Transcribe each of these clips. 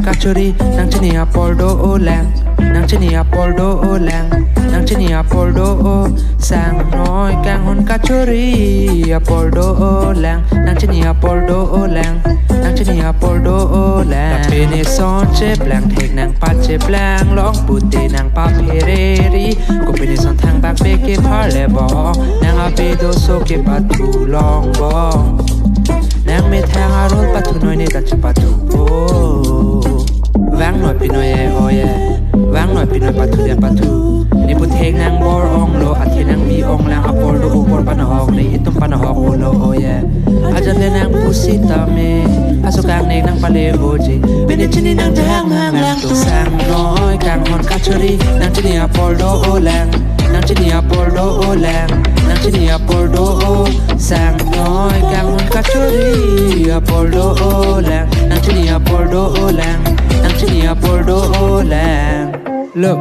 kachori nang chini apoldo o lang nang chini apoldo o lang nang chini apoldo o sang noi kang hon kachori apoldo o lang nang chini apoldo o lang nang chini apoldo o lang ta pene son che blang thek nang pa che blang long putte nang pa phereri ko pene son thang bak be ke phar le bo nang a pe do so ke pa tu long bo nang me thang a rol pa tu noi ne ta chu pa tu o vang noi pi noi e o ye vang noi pi noi pa tu de pa tu ni pu thek nang bor ong lo a the nang mi ong lang a por do o por pa na hok ni itum pa na hok o lo o ye a jan le nang pu si ta me a so kang ne nang pa le o ji pe ne chini nang jang lang tu sang noi kang hon ka chori nang chini a por do o lang nang chini a por do o lang nang chini a por do o sang noi kang hon ka chori a por do o lang nang chini a por do o lang nang chini a por do o lang look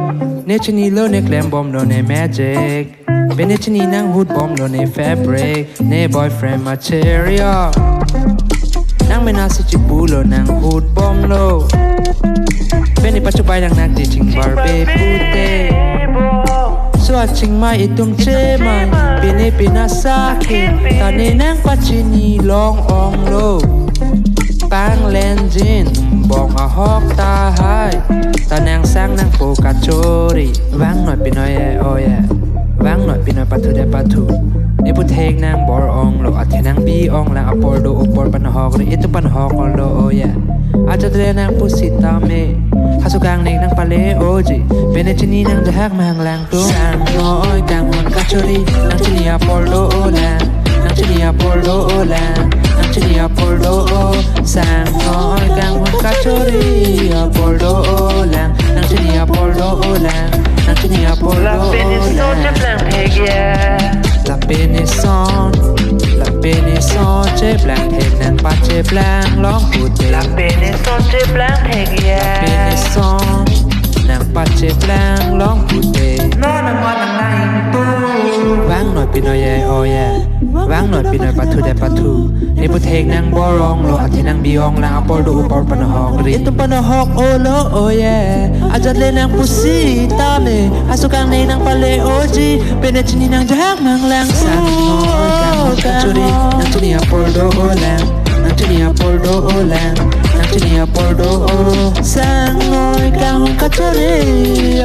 ne chini lo ne glam bomb no ne magic be ne chini nang hood bomb no ne fabric ne boyfriend material nang me na si chibulo nang hood bomb lo be ne pachu pai nang nak ti ching bar be pute so ching mai itum che mai be ne pinasa ke ta ne nang pachini long ong lo bang len jin bong a hok ta hai ta nang sang nang po ka chori vang noi pi noi e o ye vang noi pi noi pa thu de pa thu ni pu thek nang bor ong lo a the nang bi ong la a por do o por pan hok ri itu pan hok lo o ye a cha tre nang pu sita me ha su kang nek nang pa le o ji pe ne chini nang ja hak mang lang tu sang noi kang hon ka chori nang chini a por do o la nang chini a por do o la nang chini a por do o sang noi kang hon ka chori a por do o la nang chini a por do o la nang chini a por do o la la pénisson che blanc thek nang pa che blanc long putte la pénisson che blanc thek la pénisson nang pa che blanc long putte no na mo nang nai tu vang noi pi noi e o ye vang noi pi noi pa thu de pa thu ni pu thek nang borong lo a the nang bi ong la a por do por pa na hok ri tu pa na hok o lo o ye a jat le nang pu si ta me a su kang nei nang pa le o ji pe ne chini nang jak mang lang sang noi kang ka churi nang chini a por do o lang nang chini a por do o lang nang chini a por do o sang noi kang ka churi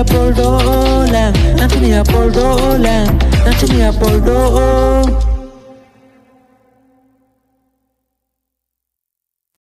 a por do o lang nang chini a por do o lang nang chini a por do o